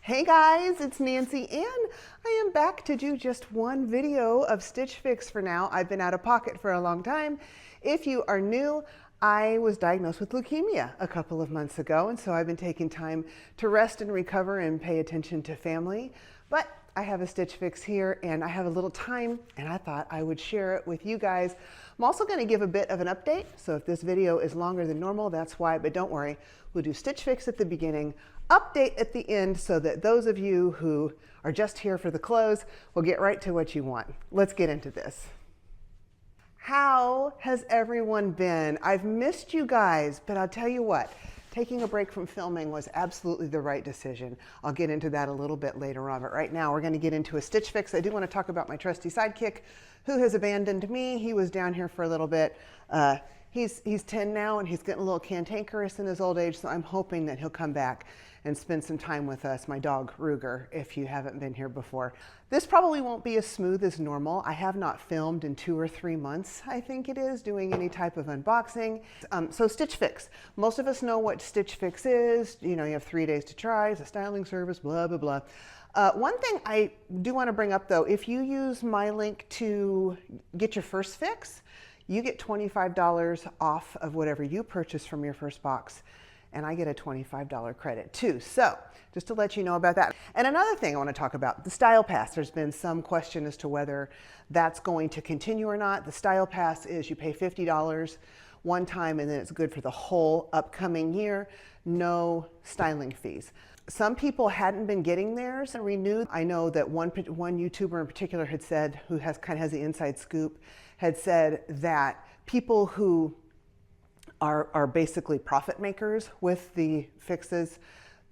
Hey guys, it's Nancy and I am back to do just one video of Stitch Fix for now. I've been out of pocket for a long time. If you are new, I was diagnosed with leukemia a couple of months ago, and so I've been taking time to rest and recover and pay attention to family. But I have a Stitch Fix here and I have a little time and I thought I would share it with you guys. I'm also going to give a bit of an update, so if this video is longer than normal, that's why, but don't worry. We'll do Stitch Fix at the beginning, update at the end, so that those of you who are just here for the close will get right to what you want. Let's get into this. How has everyone been? I've missed you guys, but I'll tell you what, taking a break from filming was absolutely the right decision. I'll get into that a little bit later on, but right now we're going to get into a Stitch Fix. I do want to talk about my trusty sidekick who has abandoned me. He was down here for a little bit. He's 10 now and he's getting a little cantankerous in his old age, so I'm hoping that he'll come back and spend some time with us, my dog Ruger, if you haven't been here before. This probably won't be as smooth as normal. I have not filmed in 2 or 3 months, I think it is, doing any type of unboxing. So Stitch Fix. Most of us know what Stitch Fix is. You know, you have 3 days to try, it's a styling service, blah, blah, blah. One thing I do want to bring up though, if you use my link to get your first fix, you get $25 off of whatever you purchase from your first box, and I get a $25 credit too. So just to let you know about that. And another thing I want to talk about, the Style Pass. There's been some question as to whether that's going to continue or not. The Style Pass is you pay $50 one time and then it's good for the whole upcoming year. No styling fees. Some people hadn't been getting theirs and renewed. I know that one YouTuber in particular had said, who kind of has the inside scoop, had said that people who are basically profit makers with the fixes,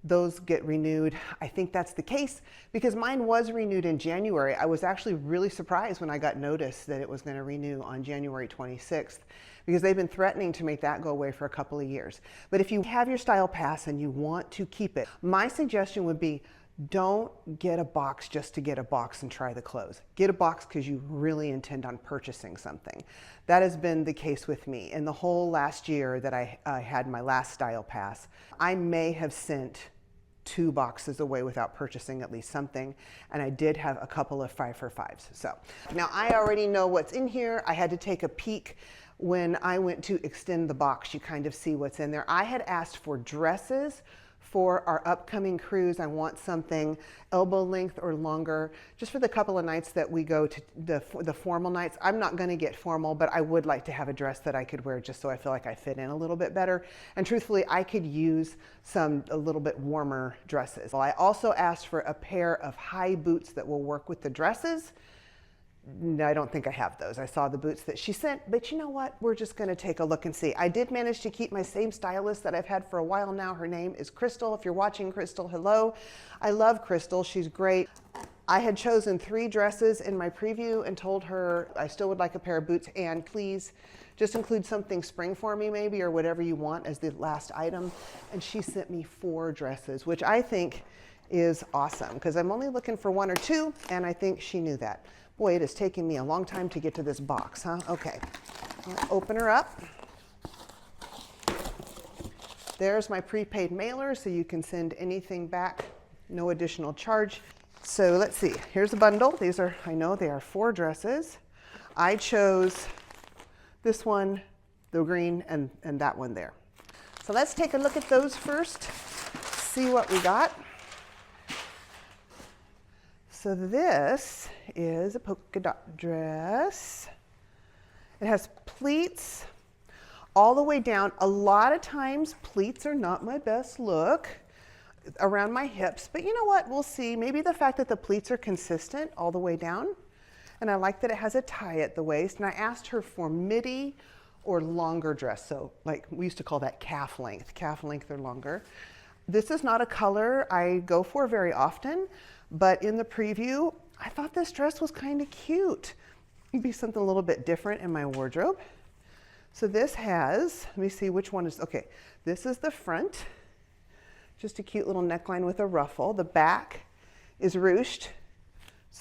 those get renewed. I think that's the case because mine was renewed in January. I was actually really surprised when I got notice that it was going to renew on January 26th because they've been threatening to make that go away for a couple of years. But if you have your Style Pass and you want to keep it, my suggestion would be don't get a box just to get a box and try the clothes. Get a box because you really intend on purchasing something. That has been the case with me. In the whole last year that I had my last Style Pass, I may have sent 2 boxes away without purchasing at least something, and I did have a couple of 5 for 5s. So now I already know what's in here. I had to take a peek when I went to extend the box. You kind of see what's in there. I had asked for dresses for our upcoming cruise. I want something elbow length or longer, just for the couple of nights that we go to the formal nights. I'm not going to get formal, but I would like to have a dress that I could wear just so I feel like I fit in a little bit better. And truthfully, I could use a little bit warmer dresses. Well, I also asked for a pair of high boots that will work with the dresses. No, I don't think I have those. I saw the boots that she sent, but you know what? We're just going to take a look and see. I did manage to keep my same stylist that I've had for a while now. Her name is Crystal. If you're watching, Crystal, hello. I love Crystal. She's great. I had chosen 3 dresses in my preview and told her I still would like a pair of boots, and please just include something spring for me maybe, or whatever you want as the last item. And she sent me 4 dresses, which I think is awesome because I'm only looking for 1 or 2, and I think she knew that. Boy, it is taking me a long time to get to this box, huh? Okay, I'll open her up. There's my prepaid mailer, so you can send anything back, no additional charge. So let's see, here's a bundle. These are, I know they are 4 dresses. I chose this one, the green, and that one there. So let's take a look at those first, see what we got. So this is a polka dot dress. It has pleats all the way down. A lot of times pleats are not my best look around my hips, but you know what? We'll see. Maybe the fact that the pleats are consistent all the way down, and I like that it has a tie at the waist, and I asked her for midi or longer dress. So like we used to call that calf length or longer. This is not a color I go for very often, but in the preview, I thought this dress was kind of cute. It'd be something a little bit different in my wardrobe. So this has, let me see which one is, okay, this is the front. Just a cute little neckline with a ruffle. The back is ruched,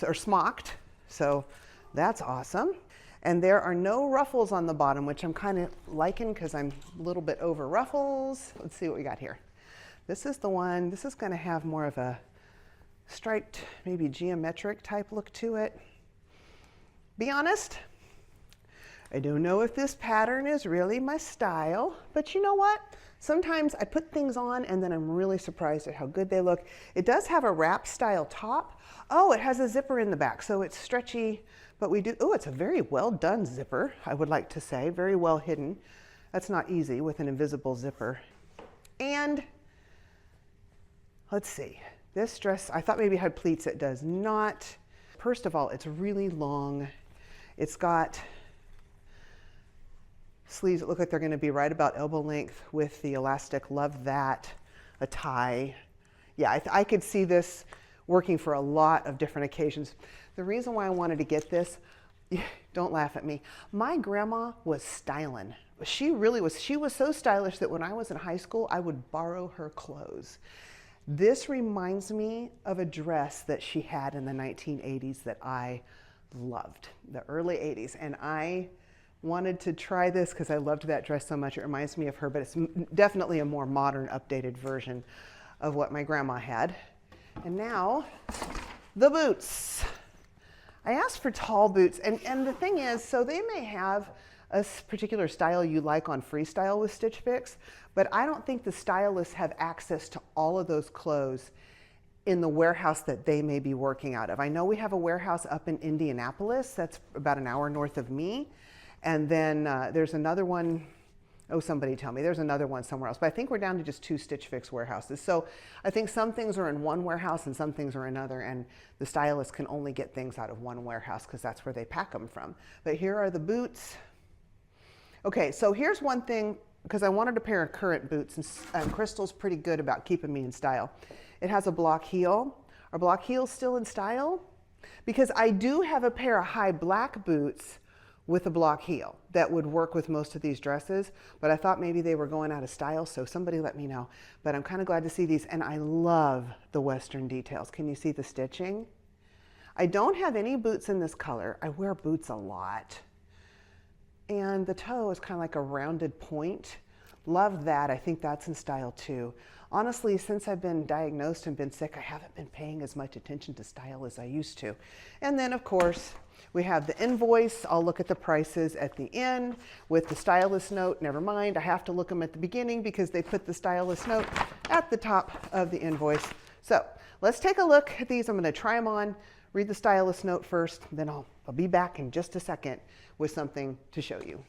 or smocked, so that's awesome. And there are no ruffles on the bottom, which I'm kind of liking because I'm a little bit over ruffles. Let's see what we got here. This is the one, this is going to have more of a striped, maybe geometric type look to it. Be honest, I don't know if this pattern is really my style, but you know what? Sometimes I put things on and then I'm really surprised at how good they look. It does have a wrap style top. Oh, it has a zipper in the back, so it's stretchy, but it's a very well done zipper, I would like to say, very well hidden. That's not easy with an invisible zipper. And let's see, this dress, I thought maybe it had pleats. It does not. First of all, it's really long. It's got sleeves that look like they're going to be right about elbow length with the elastic. Love that. A tie. Yeah, I could see this working for a lot of different occasions. The reason why I wanted to get this, don't laugh at me. My grandma was styling. She really was. She was so stylish that when I was in high school, I would borrow her clothes. This reminds me of a dress that she had in the 1980s that I loved, the early 80s. And I wanted to try this because I loved that dress so much. It reminds me of her, but it's definitely a more modern, updated version of what my grandma had. And now, the boots. I asked for tall boots, and the thing is, so they may have a particular style you like on Freestyle with Stitch Fix, but I don't think the stylists have access to all of those clothes in the warehouse that they may be working out of. I know we have a warehouse up in Indianapolis, that's about an hour north of me. And then there's another one, oh, somebody tell me, there's another one somewhere else. But I think we're down to just 2 Stitch Fix warehouses. So I think some things are in one warehouse and some things are in another, and the stylists can only get things out of one warehouse because that's where they pack them from. But here are the boots. Okay, so here's one thing, because I wanted a pair of current boots, and Crystal's pretty good about keeping me in style. It has a block heel. Are block heels still in style? Because I do have a pair of high black boots with a block heel that would work with most of these dresses, but I thought maybe they were going out of style, so somebody let me know. But I'm kind of glad to see these, and I love the Western details. Can you see the stitching? I don't have any boots in this color. I wear boots a lot. And the toe is kind of like a rounded point. Love that. I think that's in style too. Honestly, since I've been diagnosed and been sick, I haven't been paying as much attention to style as I used to. And then, of course, we have the invoice. I'll look at the prices at the end with the stylist note. Never mind, I have to look them at the beginning because they put the stylist note at the top of the invoice. So let's take a look at these. I'm going to try them on, read the stylist note first, then I'll be back in just a second with something to show you.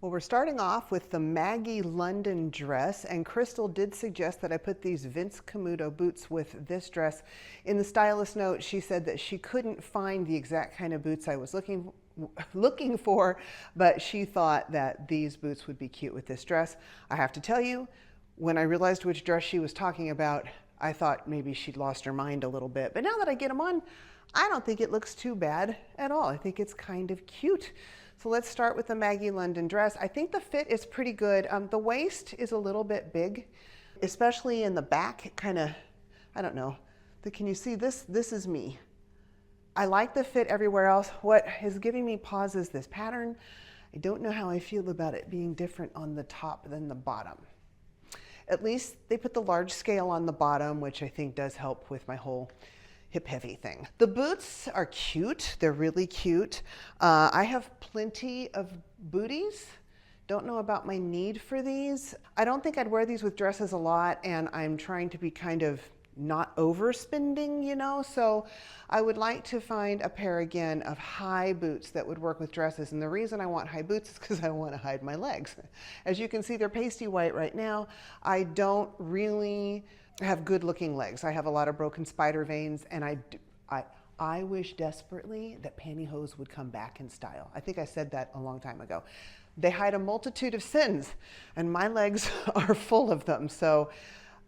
Well, we're starting off with the Maggie London dress, and Crystal did suggest that I put these Vince Camuto boots with this dress. In the stylist note, she said that she couldn't find the exact kind of boots I was looking for, but she thought that these boots would be cute with this dress. I have to tell you, when I realized which dress she was talking about, I thought maybe she'd lost her mind a little bit. But now that I get them on, I don't think it looks too bad at all. I think it's kind of cute. So let's start with the Maggie London dress. I think the fit is pretty good. The waist is a little bit big, especially in the back. It kind of, I don't know. Can you see this? This is me. I like the fit everywhere else. What is giving me pause is this pattern. I don't know how I feel about it being different on the top than the bottom. At least they put the large scale on the bottom, which I think does help with my whole hip heavy thing. The boots are cute. They're really cute. I have plenty of booties. Don't know about my need for these. I don't think I'd wear these with dresses a lot, and I'm trying to be kind of not overspending, you know, so I would like to find a pair again of high boots that would work with dresses. And the reason I want high boots is because I want to hide my legs. As you can see, they're pasty white right now. I don't really have good looking legs. I have a lot of broken spider veins, and I wish desperately that pantyhose would come back in style. I think I said that a long time ago. They hide a multitude of sins, and my legs are full of them. So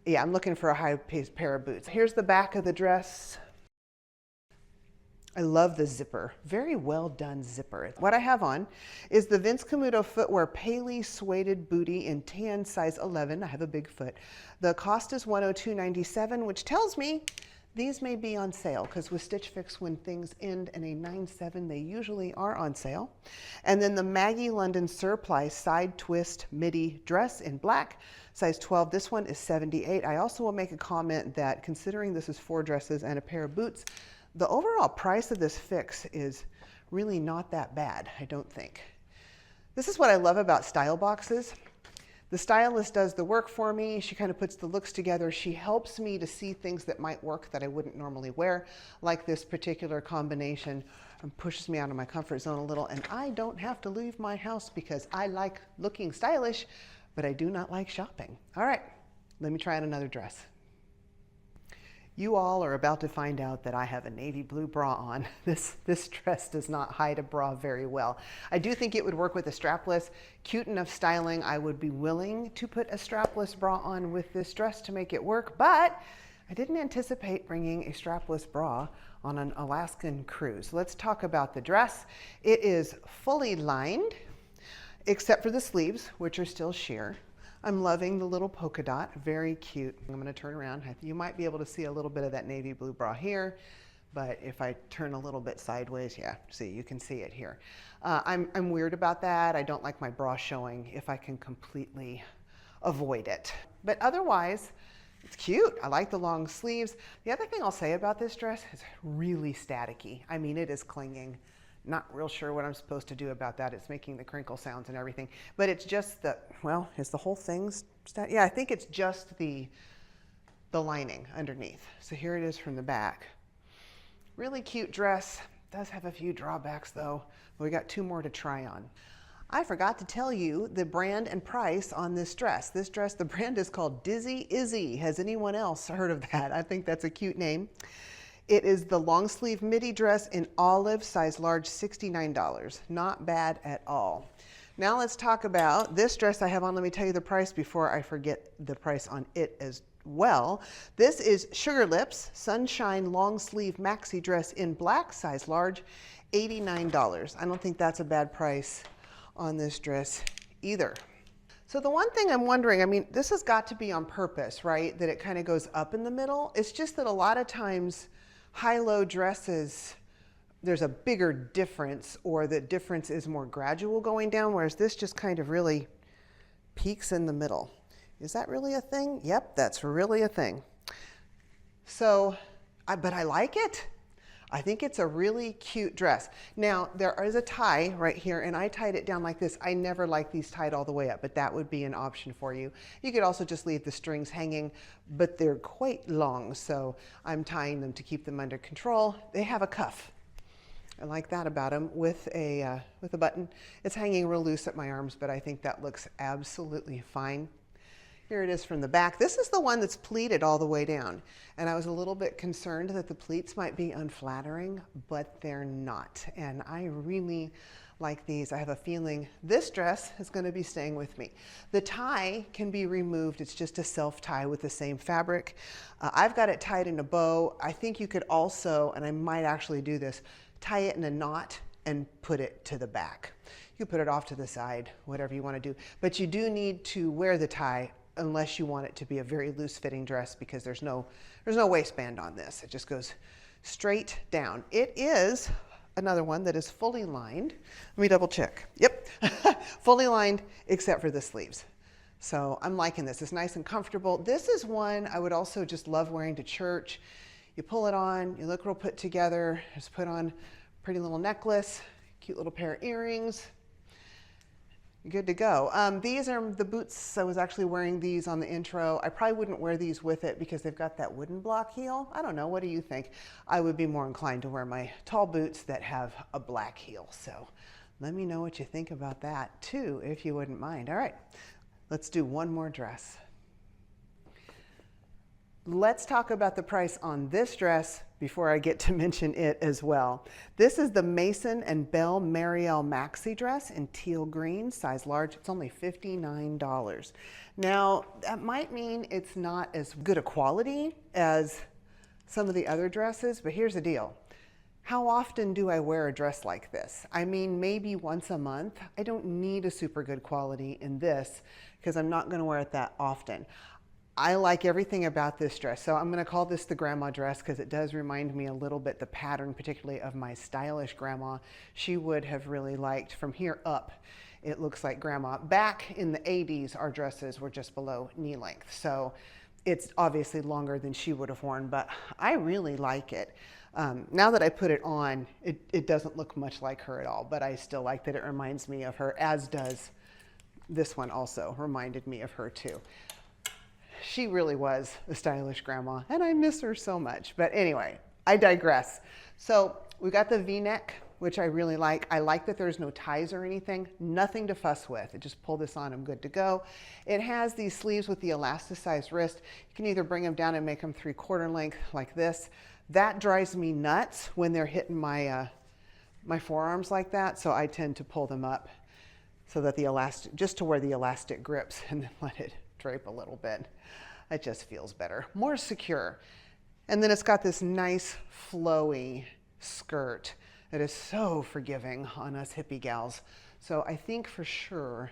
yeah, I'm looking for a high-paced pair of boots. Here's the back of the dress. I love the zipper. Very well done zipper. What I have on is the Vince Camuto Footwear Paley Suede Bootie in tan size 11. I have a big foot. The cost is $102.97, which tells me These may be on sale because with Stitch Fix, when things end in a 9/7, they usually are on sale. And then the Maggie London Surprise Side Twist Midi Dress in black, size 12. This one is 78. I also will make a comment that considering this is 4 dresses and a pair of boots, the overall price of this fix is really not that bad, I don't think. This is what I love about style boxes. The stylist does the work for me. She kind of puts the looks together. She helps me to see things that might work that I wouldn't normally wear, like this particular combination, and pushes me out of my comfort zone a little. And I don't have to leave my house because I like looking stylish, but I do not like shopping. All right, let me try on another dress. You all are about to find out that I have a navy blue bra on. This dress does not hide a bra very well. I do think it would work with a strapless. Cute enough styling, I would be willing to put a strapless bra on with this dress to make it work, but I didn't anticipate bringing a strapless bra on an Alaskan cruise. Let's talk about the dress. It is fully lined, except for the sleeves, which are still sheer. I'm loving the little polka dot, very cute. I'm gonna turn around. You might be able to see a little bit of that navy blue bra here, but if I turn a little bit sideways, yeah, see, you can see it here. I'm weird about that. I don't like my bra showing if I can completely avoid it. But otherwise, it's cute. I like the long sleeves. The other thing I'll say about this dress is really staticky. I mean, it is clinging. Not real sure what I'm supposed to do about that. It's making the crinkle sounds and everything. But it's just the, well, is the whole thing, yeah, I think it's just the lining underneath. So here it is from the back. Really cute dress. Does have a few drawbacks though. We got 2 more to try on. I forgot to tell you the brand and price on this dress. This dress, the brand is called Dizzy Izzy. Has anyone else heard of that? I think that's a cute name. It is the long sleeve midi dress in olive, size large, $69. Not bad at all. Now let's talk about this dress I have on. Let me tell you the price before I forget the price on it as well. This is Sugar Lips Sunshine long sleeve maxi dress in black, size large, $89. I don't think that's a bad price on this dress either. So the one thing I'm wondering, I mean, this has got to be on purpose, right? That it kind of goes up in the middle. It's just that a lot of times high-low dresses, there's a bigger difference, or the difference is more gradual going down, whereas this just kind of really peaks in the middle. Is that really a thing? Yep, that's really a thing. So, but I like it. I think it's a really cute dress. Now, there is a tie right here, and I tied it down like this. I never like these tied all the way up, but that would be an option for you. You could also just leave the strings hanging, but they're quite long, so I'm tying them to keep them under control. They have a cuff. I like that about them with a button. It's hanging real loose at my arms, but I think that looks absolutely fine. Here it is from the back. This is the one that's pleated all the way down. And I was a little bit concerned that the pleats might be unflattering, but they're not. And I really like these. I have a feeling this dress is going to be staying with me. The tie can be removed. It's just a self tie with the same fabric. I've got it tied in a bow. I think you could also, and I might actually do this, tie it in a knot and put it to the back. You can put it off to the side, whatever you want to do. But you do need to wear the tie unless you want it to be a very loose fitting dress, because there's no waistband on this. It just goes straight down. It is another one that is fully lined. Let me double check. Yep, fully lined except for the sleeves. So I'm liking this. It's nice and comfortable. This is one I would also just love wearing to church. You pull it on, you look real put together. Just put on a pretty little necklace, cute little pair of earrings. Good to go. These are the boots. I was actually wearing these on the intro. I probably wouldn't wear these with it because they've got that wooden block heel. I don't know. What do you think? I would be more inclined to wear my tall boots that have a black heel. So let me know what you think about that too, if you wouldn't mind. All right, let's do one more dress. Let's talk about the price on this dress before I get to mention it as well. This is the Mason and Belle Marielle maxi dress in teal green, size large. It's only $59. Now, that might mean it's not as good a quality as some of the other dresses, but here's the deal. How often do I wear a dress like this? I mean, maybe once a month. I don't need a super good quality in this because I'm not going to wear it that often. I like everything about this dress. So I'm going to call this the grandma dress because it does remind me a little bit, the pattern particularly, of my stylish grandma. She would have really liked from here up. It looks like grandma. Back in the 80s, our dresses were just below knee length. So it's obviously longer than she would have worn, but I really like it. Now that I put it on, it doesn't look much like her at all, but I still like that it reminds me of her, as does this one also reminded me of her too. She really was a stylish grandma, and I miss her so much. But anyway, I digress. So we got the V-neck, which I really like. I like that there's no ties or anything, nothing to fuss with. I just pull this on, I'm good to go. It has these sleeves with the elasticized wrist. You can either bring them down and make them 3/4 length like this. That drives me nuts when they're hitting my, my forearms like that, so I tend to pull them up so that the elastic, just to where the elastic grips, and then let it drape a little bit. It just feels better, more secure. And then it's got this nice flowy skirt that is so forgiving on us hippie gals. So I think for sure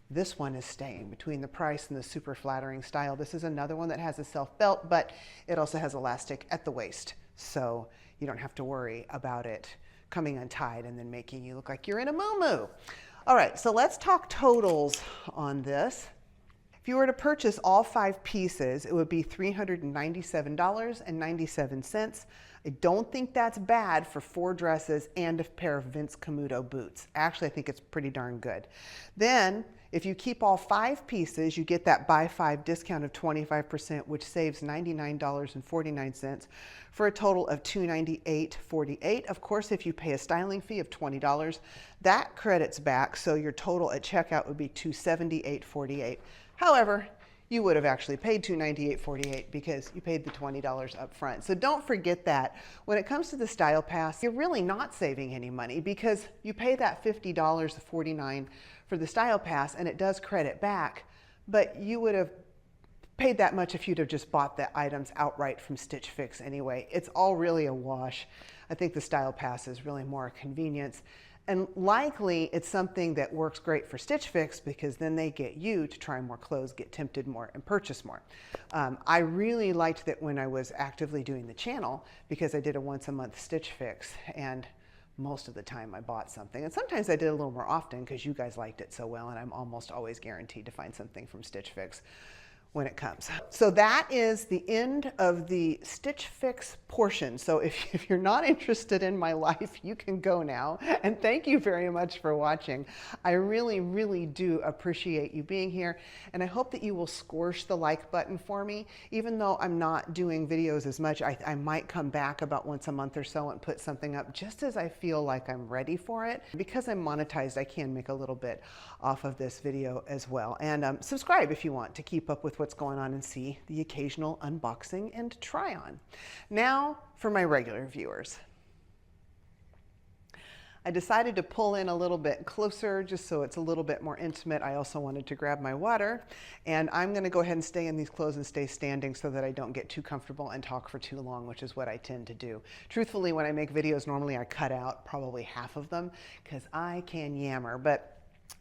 this one is staying between the price and the super flattering style. This is another one that has a self belt, but it also has elastic at the waist. So you don't have to worry about it coming untied and then making you look like you're in a moo-moo. All right, so let's talk totals on this. If you were to purchase all 5 pieces, it would be $397.97. I don't think that's bad for 4 dresses and a pair of Vince Camuto boots. Actually, I think it's pretty darn good. Then, if you keep all 5 pieces, you get that buy 5 discount of 25%, which saves $99.49 for a total of $298.48. Of course, if you pay a styling fee of $20, that credits back, so your total at checkout would be $278.48. However, you would have actually paid $298.48 because you paid the $20 up front. So don't forget that. When it comes to the Style Pass, you're really not saving any money because you pay that $50.49 for the Style Pass and it does credit back, but you would have paid that much if you'd have just bought the items outright from Stitch Fix anyway. It's all really a wash. I think the Style Pass is really more a convenience. And likely it's something that works great for Stitch Fix because then they get you to try more clothes, get tempted more, and purchase more. I really liked that when I was actively doing the channel because I did a once-a-month Stitch Fix, and most of the time I bought something. And sometimes I did a little more often because you guys liked it so well, and I'm almost always guaranteed to find something from Stitch Fix when it comes. So that is the end of the Stitch Fix portion. So if you're not interested in my life, you can go now. And thank you very much for watching. I really, really do appreciate you being here. And I hope that you will squish the like button for me. Even though I'm not doing videos as much, I might come back about once a month or so and put something up just as I feel like I'm ready for it. Because I'm monetized, I can make a little bit off of this video as well. And subscribe if you want to keep up with what's going on and see the occasional unboxing and try on. Now for my regular viewers. I decided to pull in a little bit closer just so it's a little bit more intimate. I also wanted to grab my water, and I'm going to go ahead and stay in these clothes and stay standing so that I don't get too comfortable and talk for too long, which is what I tend to do. Truthfully, when I make videos, normally I cut out probably half of them because I can yammer, but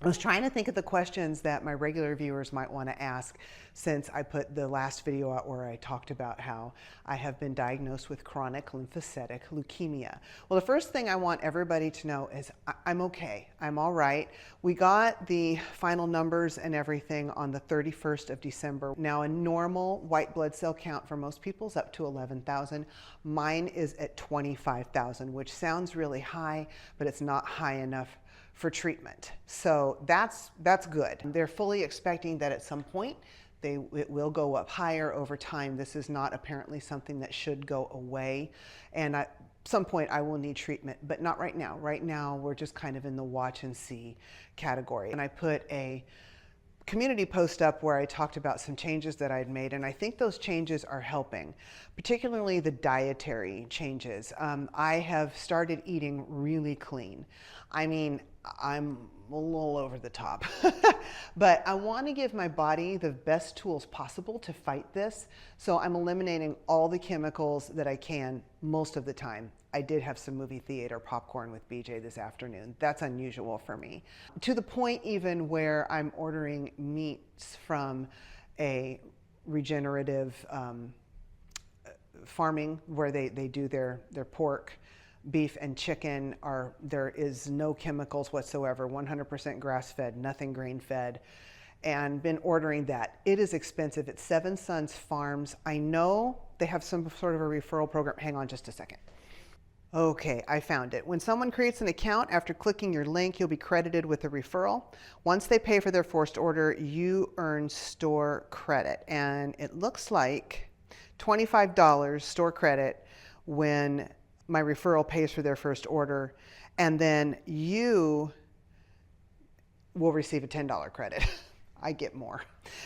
I was trying to think of the questions that my regular viewers might want to ask since I put the last video out where I talked about how I have been diagnosed with chronic lymphocytic leukemia. Well, the first thing I want everybody to know is I'm okay. I'm all right. We got the final numbers and everything on the 31st of December. Now, a normal white blood cell count for most people is up to 11,000. Mine is at 25,000, which sounds really high, but it's not high enough for treatment. So that's good. They're fully expecting that at some point it will go up higher over time. This is not apparently something that should go away. And at some point I will need treatment, but not right now. Right now we're just kind of in the watch and see category. And I put a community post up where I talked about some changes that I'd made, and I think those changes are helping, particularly the dietary changes. I have started eating really clean. I mean, I'm a little over the top, but I want to give my body the best tools possible to fight this. So I'm eliminating all the chemicals that I can most of the time. I did have some movie theater popcorn with BJ this afternoon. That's unusual for me. To the point even where I'm ordering meats from a regenerative farming where they do their pork, beef, and chicken. There is no chemicals whatsoever, 100% grass-fed, nothing grain-fed, and been ordering that. It is expensive. It's Seven Sons Farms. I know they have some sort of a referral program. Hang on just a second. Okay, I found it. When someone creates an account, after clicking your link, you'll be credited with a referral. Once they pay for their first order, you earn store credit. And it looks like $25 store credit when my referral pays for their first order. And then you will receive a $10 credit. I get more.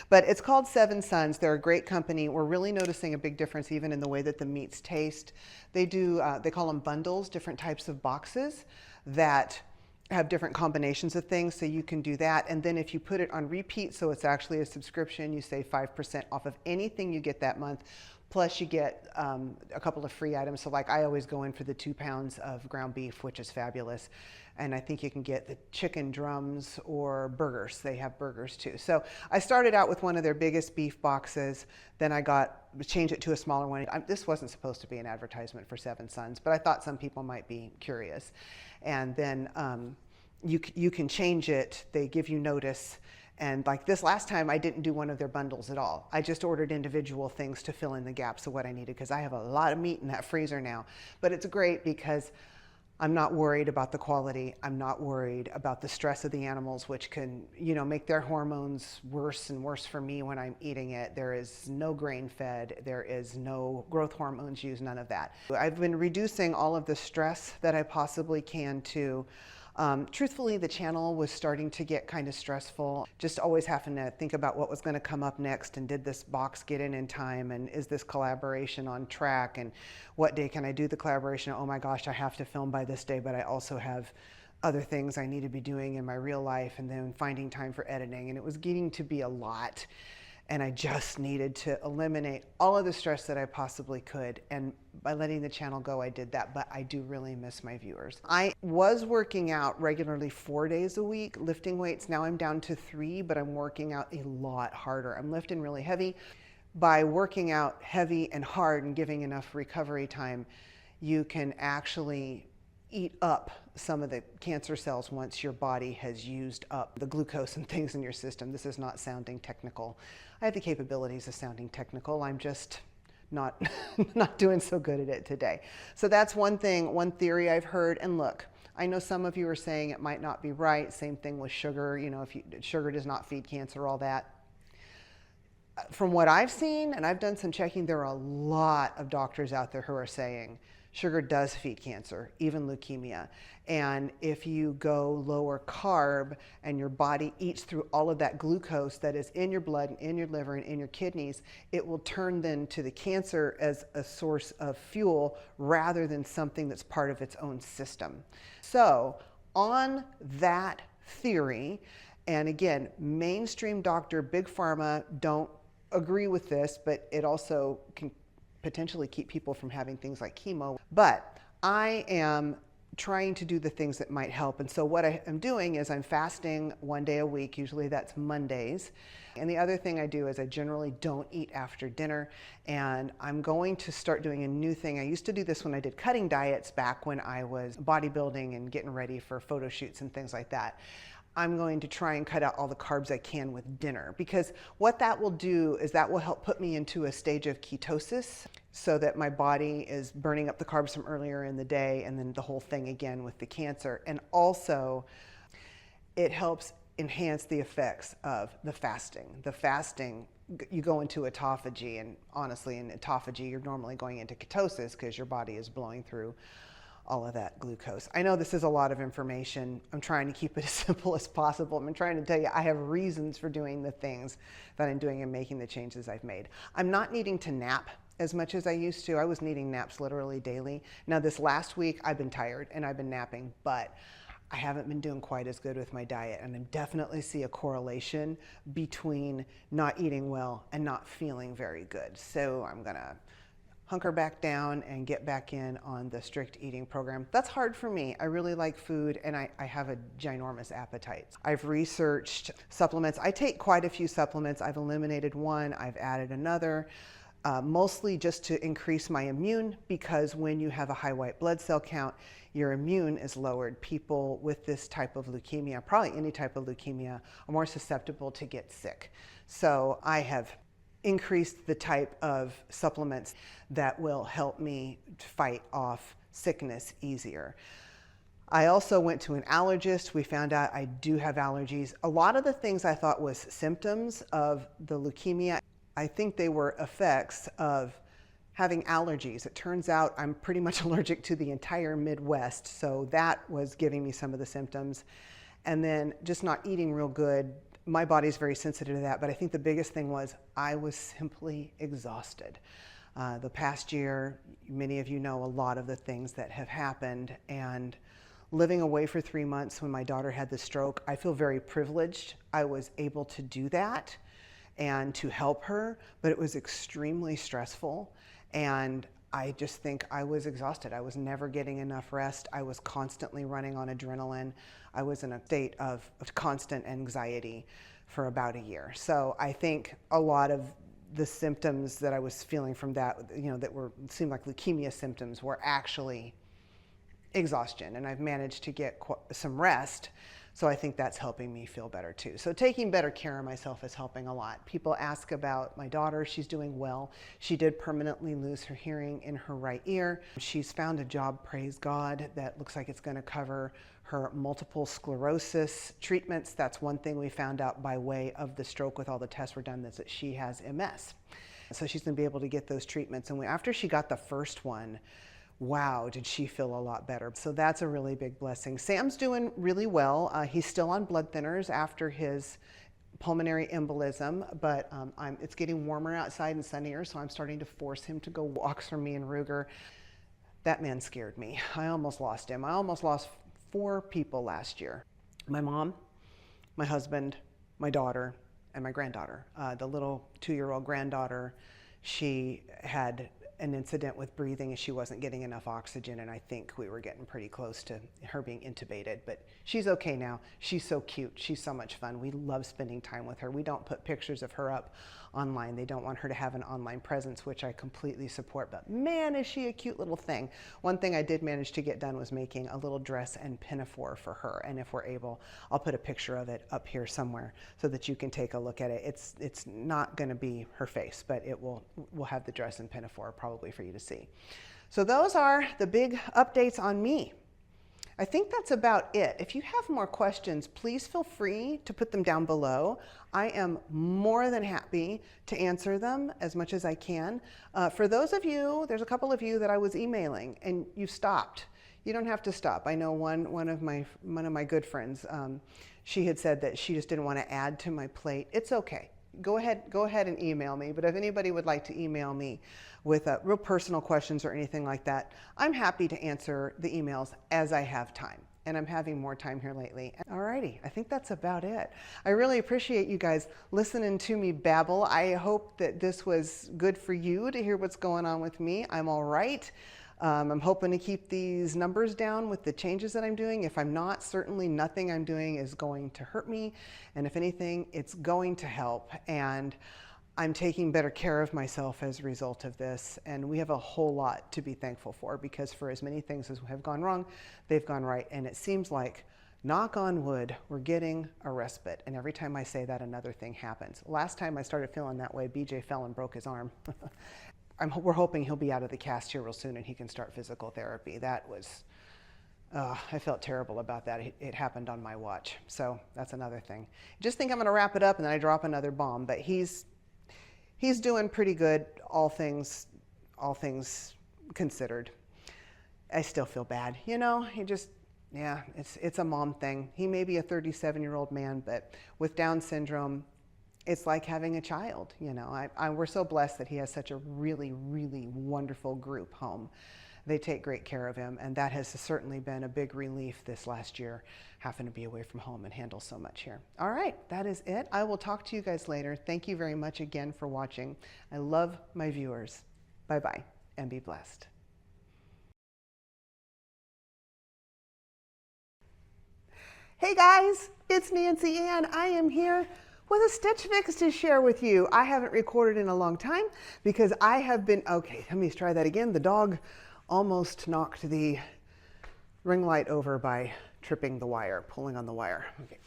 But it's called Seven Sons. They're a great company. We're really noticing a big difference even in the way that the meats taste. They call them bundles, different types of boxes that have different combinations of things, so you can do that. And then if you put it on repeat, so it's actually a subscription, you save 5% off of anything you get that month. Plus you get a couple of free items. So like I always go in for the 2 pounds of ground beef, which is fabulous. And I think you can get the chicken drums or burgers. They have burgers too. So I started out with one of their biggest beef boxes. Then I changed it to a smaller one. This wasn't supposed to be an advertisement for Seven Sons, but I thought some people might be curious. And then you can change it. They give you notice. And like this last time, I didn't do one of their bundles at all. I just ordered individual things to fill in the gaps of what I needed, because I have a lot of meat in that freezer now. But it's great because I'm not worried about the quality. I'm not worried about the stress of the animals, which can, make their hormones worse and worse for me when I'm eating it. There is no grain fed. There is no growth hormones used, none of that. I've been reducing all of the stress that I possibly can to. Truthfully, the channel was starting to get kind of stressful. Just always having to think about what was going to come up next, and did this box get in time, and is this collaboration on track, and what day can I do the collaboration? Oh my gosh, I have to film by this day, but I also have other things I need to be doing in my real life, and then finding time for editing, and it was getting to be a lot. And I just needed to eliminate all of the stress that I possibly could. And by letting the channel go, I did that, but I do really miss my viewers. I was working out regularly 4 days a week, lifting weights. Now I'm down to 3, but I'm working out a lot harder. I'm lifting really heavy. By working out heavy and hard and giving enough recovery time, you can actually eat up some of the cancer cells once your body has used up the glucose and things in your system. This is not sounding technical. I have the capabilities of sounding technical. I'm just not doing so good at it today. So that's one thing, one theory I've heard. And look, I know some of you are saying it might not be right. Same thing with sugar. Sugar does not feed cancer, all that. From what I've seen, and I've done some checking, there are a lot of doctors out there who are saying sugar does feed cancer, even leukemia. And if you go lower carb and your body eats through all of that glucose that is in your blood and in your liver and in your kidneys, it will turn then to the cancer as a source of fuel rather than something that's part of its own system. So on that theory, and again, mainstream doctor, big pharma don't agree with this, but it also can potentially keep people from having things like chemo. But I am trying to do the things that might help. And so what I am doing is I'm fasting 1 day a week. Usually that's Mondays. And the other thing I do is I generally don't eat after dinner. And I'm going to start doing a new thing. I used to do this when I did cutting diets back when I was bodybuilding and getting ready for photo shoots and things like that. I'm going to try and cut out all the carbs I can with dinner, because what that will do is that will help put me into a stage of ketosis so that my body is burning up the carbs from earlier in the day, and then the whole thing again with the cancer. And also it helps enhance the effects of the fasting. The fasting, you go into autophagy, and honestly in autophagy you're normally going into ketosis because your body is blowing through all of that glucose. I know this is a lot of information. I'm trying to keep it as simple as possible. I'm trying to tell you I have reasons for doing the things that I'm doing and making the changes I've made. I'm not needing to nap as much as I used to. I was needing naps literally daily. Now this last week I've been tired and I've been napping, but I haven't been doing quite as good with my diet, and I definitely see a correlation between not eating well and not feeling very good. So hunker back down and get back in on the strict eating program. That's hard for me. I really like food and I have a ginormous appetite. I've researched supplements. I take quite a few supplements. I've eliminated one, I've added another, mostly just to increase my immune, because when you have a high white blood cell count, your immune is lowered. People with this type of leukemia, probably any type of leukemia, are more susceptible to get sick. So I have increased the type of supplements that will help me fight off sickness easier. I also went to an allergist. We found out I do have allergies. A lot of the things I thought was symptoms of the leukemia, I think they were effects of having allergies. It turns out I'm pretty much allergic to the entire Midwest, so that was giving me some of the symptoms. And then just not eating real good. My body's very sensitive to that, but I think the biggest thing was I was simply exhausted. The past year, many of you know a lot of the things that have happened, and living away for 3 months when my daughter had the stroke, I feel very privileged. I was able to do that and to help her, but it was extremely stressful, and I just think I was exhausted. I was never getting enough rest. I was constantly running on adrenaline. I was in a state of constant anxiety for about a year. So I think a lot of the symptoms that I was feeling from that, that seemed like leukemia symptoms, were actually exhaustion. And I've managed to get some rest. So I think that's helping me feel better too. So taking better care of myself is helping a lot. People ask about my daughter. She's doing well. She did permanently lose her hearing in her right ear. She's found a job, praise God, that looks like it's going to cover her multiple sclerosis treatments. That's one thing we found out by way of the stroke with all the tests were done, is that she has MS. So she's going to be able to get those treatments. And after she got the first one, wow, did she feel a lot better. So that's a really big blessing. Sam's doing really well. He's still on blood thinners after his pulmonary embolism, but it's getting warmer outside and sunnier, so I'm starting to force him to go walks for me and Ruger. That man scared me. I almost lost him. I almost lost 4 people last year. My mom, my husband, my daughter, and my granddaughter. The little 2-year-old granddaughter, she had an incident with breathing and she wasn't getting enough oxygen, and I think we were getting pretty close to her being intubated, but she's okay now. She's so cute. She's so much fun. We love spending time with her. We don't put pictures of her up online. They don't want her to have an online presence, which I completely support, but man, is she a cute little thing. One thing I did manage to get done was making a little dress and pinafore for her, and if we're able, I'll put a picture of it up here somewhere so that you can take a look at it. It's not going to be her face, but we'll have the dress and pinafore probably for you to see. So those are the big updates on me. I think that's about it. If you have more questions, please feel free to put them down below. I am more than happy to answer them as much as I can. For those of you, there's a couple of you that I was emailing and you stopped. You don't have to stop. I know one of my good friends, she had said that she just didn't want to add to my plate. It's okay. Go ahead and email me. But if anybody would like to email me with real personal questions or anything like that, I'm happy to answer the emails as I have time. And I'm having more time here lately. Alrighty, I think that's about it. I really appreciate you guys listening to me babble. I hope that this was good for you to hear what's going on with me. I'm all right. I'm hoping to keep these numbers down with the changes that I'm doing. If I'm not, certainly nothing I'm doing is going to hurt me. And if anything, it's going to help. And I'm taking better care of myself as a result of this. And we have a whole lot to be thankful for, because for as many things as have gone wrong, they've gone right. And it seems like, knock on wood, we're getting a respite. And every time I say that, another thing happens. Last time I started feeling that way, BJ fell and broke his arm. We're hoping he'll be out of the cast here real soon and he can start physical therapy. That was, I felt terrible about that. It happened on my watch. So that's another thing. Just think I'm gonna wrap it up and then I drop another bomb, but he's doing pretty good, all things considered. I still feel bad, yeah, it's a mom thing. He may be a 37-year-old man, but with Down syndrome, it's like having a child, we're so blessed that he has such a really, really wonderful group home. They take great care of him, and that has certainly been a big relief this last year, having to be away from home and handle so much here. All right, that is it. I will talk to you guys later. Thank you very much again for watching. I love my viewers. Bye-bye. and be blessed. Hey guys, it's Nancy Ann. I am here with a Stitch Fix to share with you. I haven't recorded in a long time because I have been, okay, let me try that again. The dog almost knocked the ring light over by tripping the wire, pulling on the wire. Okay,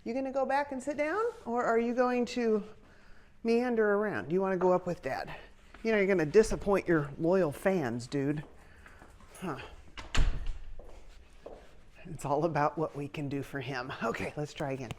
you gonna go back and sit down, or are you going to meander around? You wanna go up with Dad? You know, you're gonna disappoint your loyal fans, dude. Huh. It's all about what we can do for him. Okay, let's try again.